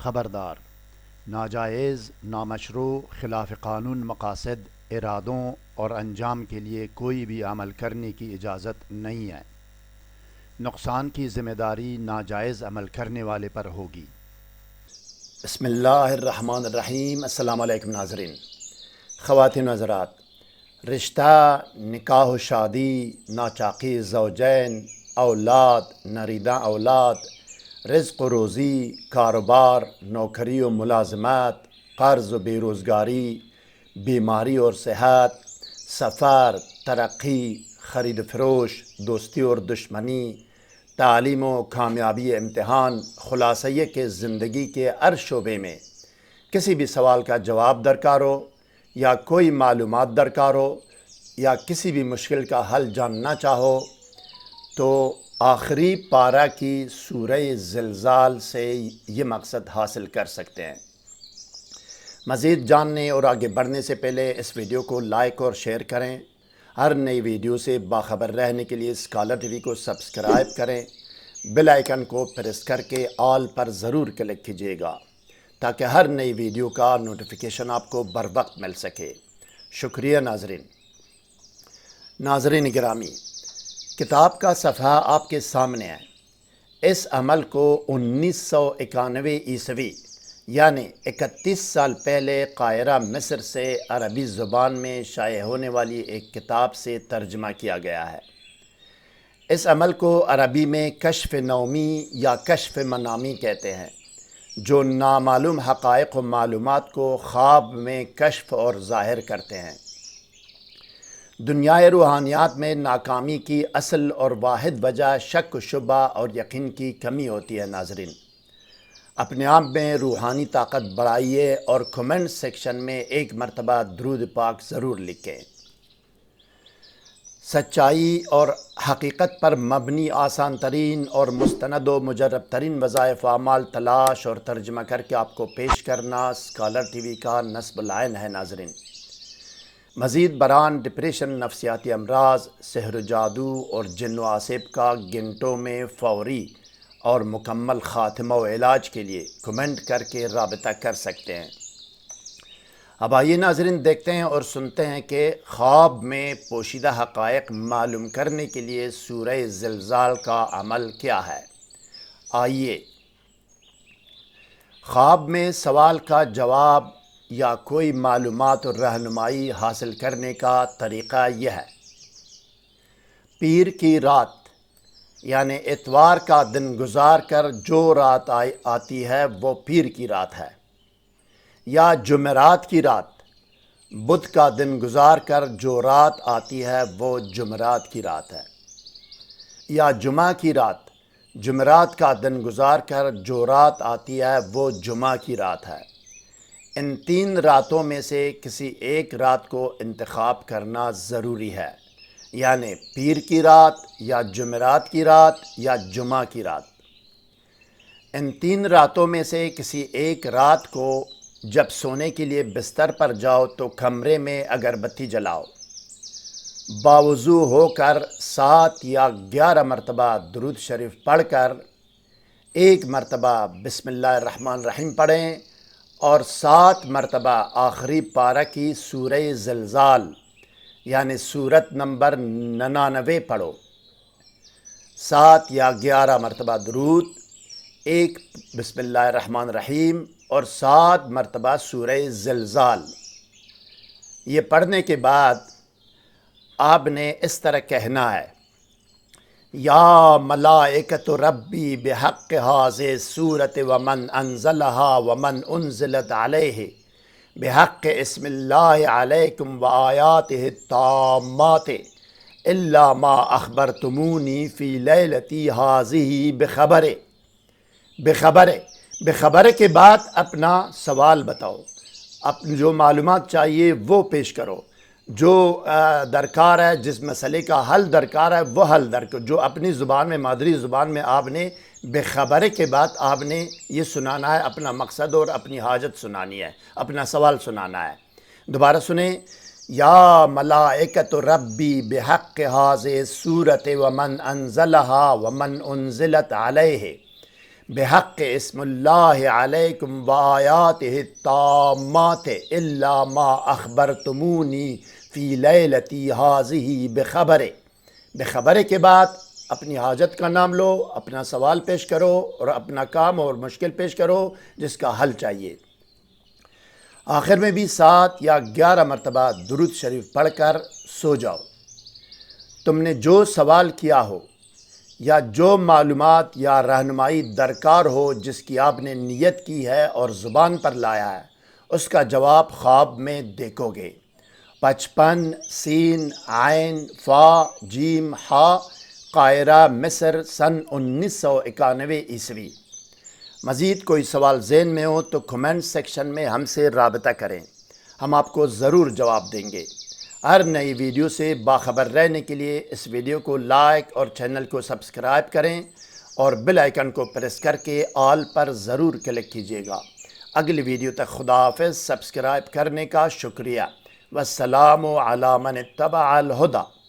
خبردار، ناجائز، نامشروع، خلاف قانون مقاصد، ارادوں اور انجام کے لیے کوئی بھی عمل کرنے کی اجازت نہیں ہے۔ نقصان کی ذمہ داری ناجائز عمل کرنے والے پر ہوگی۔ بسم اللہ الرحمن الرحیم۔ السلام علیکم ناظرین، خواتین و حضرات، رشتہ، نکاح و شادی، ناچاقی زوجین، اولاد، نریدہ اولاد، رزق و روزی، کاروبار، نوکری و ملازمت، قرض و بے روزگاری، بیماری اور صحت، سفر، ترقی، خرید و فروش، دوستی اور دشمنی، تعلیم و کامیابی امتحان، خلاصہ یہ کہ زندگی کے ہر شعبے میں کسی بھی سوال کا جواب درکار ہو یا کوئی معلومات درکار ہو یا کسی بھی مشکل کا حل جاننا چاہو تو آخری پارہ کی سورہ زلزال سے یہ مقصد حاصل کر سکتے ہیں۔ مزید جاننے اور آگے بڑھنے سے پہلے اس ویڈیو کو لائک اور شیئر کریں۔ ہر نئی ویڈیو سے باخبر رہنے کے لیے اسکالر ٹی وی کو سبسکرائب کریں۔ بیل آئیکن کو پریس کر کے آل پر ضرور کلک کیجیے گا تاکہ ہر نئی ویڈیو کا نوٹیفیکیشن آپ کو بر وقت مل سکے۔ شکریہ ناظرین۔ ناظرین گرامی، کتاب کا صفحہ آپ کے سامنے ہے۔ اس عمل کو 1991 عیسوی یعنی 31 سال پہلے قاہرہ مصر سے عربی زبان میں شائع ہونے والی ایک کتاب سے ترجمہ کیا گیا ہے۔ اس عمل کو عربی میں کشف نومی یا کشف منامی کہتے ہیں، جو نامعلوم حقائق و معلومات کو خواب میں کشف اور ظاہر کرتے ہیں۔ دنیائے روحانیات میں ناکامی کی اصل اور واحد وجہ شک و شبہ اور یقین کی کمی ہوتی ہے۔ ناظرین، اپنے آپ میں روحانی طاقت بڑھائیے اور کمنٹ سیکشن میں ایک مرتبہ درود پاک ضرور لکھیں۔ سچائی اور حقیقت پر مبنی آسان ترین اور مستند و مجرب ترین وظائف و اعمال تلاش اور ترجمہ کر کے آپ کو پیش کرنا اسکالر ٹی وی کا نصب العین ہے۔ ناظرین، مزید برآں ڈپریشن، نفسیاتی امراض، سحر و جادو اور جن و عصب کا گھنٹوں میں فوری اور مکمل خاتمہ و علاج کے لیے کمنٹ کر کے رابطہ کر سکتے ہیں۔ اب آئیے ناظرین، دیکھتے ہیں اور سنتے ہیں کہ خواب میں پوشیدہ حقائق معلوم کرنے کے لیے سورہ زلزال کا عمل کیا ہے۔ آئیے، خواب میں سوال کا جواب یا کوئی معلومات اور رہنمائی حاصل کرنے کا طریقہ یہ ہے۔ پیر کی رات یعنی اتوار کا دن گزار کر جو رات آتی ہے وہ پیر کی رات ہے، یا جمعرات کی رات، بدھ کا دن گزار کر جو رات آتی ہے وہ جمعرات کی رات ہے، یا جمعہ کی رات، جمعرات کا دن گزار کر جو رات آتی ہے وہ جمعہ کی رات ہے۔ ان تین راتوں میں سے کسی ایک رات کو انتخاب کرنا ضروری ہے، یعنی پیر کی رات یا جمعرات کی رات یا جمعہ کی رات۔ ان تین راتوں میں سے کسی ایک رات کو جب سونے کے لیے بستر پر جاؤ تو کمرے میں اگربتی جلاؤ، باوضو ہو کر 7 یا 11 مرتبہ درود شریف پڑھ کر 1 مرتبہ بسم اللہ الرحمن الرحیم پڑھیں اور 7 مرتبہ آخری پارہ کی سورہ زلزال یعنی سورت نمبر 99 پڑھو۔ 7 یا 11 مرتبہ درود، 1 بسم اللہ الرحمن الرحیم اور 7 مرتبہ سورہ زلزال۔ یہ پڑھنے کے بعد آپ نے اس طرح کہنا ہے: یا ملائکۃ ربی بحق ھذہ سورۃ ومن انزلھا ومن انزلت علیہ بحق اسم اللہ علیکم وآیاتہ التامات الا ما اخبرتمونی فی لیلتی ھذہ بخبر کے بعد اپنا سوال بتاؤ، جو معلومات چاہیے وہ پیش کرو، جو درکار ہے، جس مسئلے کا حل درکار ہے وہ حل جو اپنی زبان میں، مادری زبان میں آپ نے بخبر کے بعد آپ نے یہ سنانا ہے، اپنا مقصد اور اپنی حاجت سنانی ہے، اپنا سوال سنانا ہے۔ دوبارہ سنیں: یا ملائکۃ ربی بحق ھذہ سورۃ ومن انزلھا ومن انزلت علیہ بحق اسم اللہ علیکم و آیاتہ التامات الا ما اخبرتمونی فی لیلتی ہاذہ بخبر کے بعد اپنی حاجت کا نام لو، اپنا سوال پیش کرو اور اپنا کام اور مشکل پیش کرو جس کا حل چاہیے۔ آخر میں بھی 7 یا 11 مرتبہ درود شریف پڑھ کر سو جاؤ۔ تم نے جو سوال کیا ہو یا جو معلومات یا رہنمائی درکار ہو جس کی آپ نے نیت کی ہے اور زبان پر لایا ہے، اس کا جواب خواب میں دیکھو گے۔ 55 سین عین فا جیم ہا قاہرہ مصر سن 1991 عیسوی۔ مزید کوئی سوال ذہن میں ہو تو کمنٹ سیکشن میں ہم سے رابطہ کریں، ہم آپ کو ضرور جواب دیں گے۔ ہر نئی ویڈیو سے باخبر رہنے کے لیے اس ویڈیو کو لائک اور چینل کو سبسکرائب کریں اور بیل آئیکن کو پریس کر کے آل پر ضرور کلک کیجیے گا۔ اگلی ویڈیو تک خدا حافظ۔ سبسکرائب کرنے کا شکریہ۔ والسلام علی من اتبع الہدی۔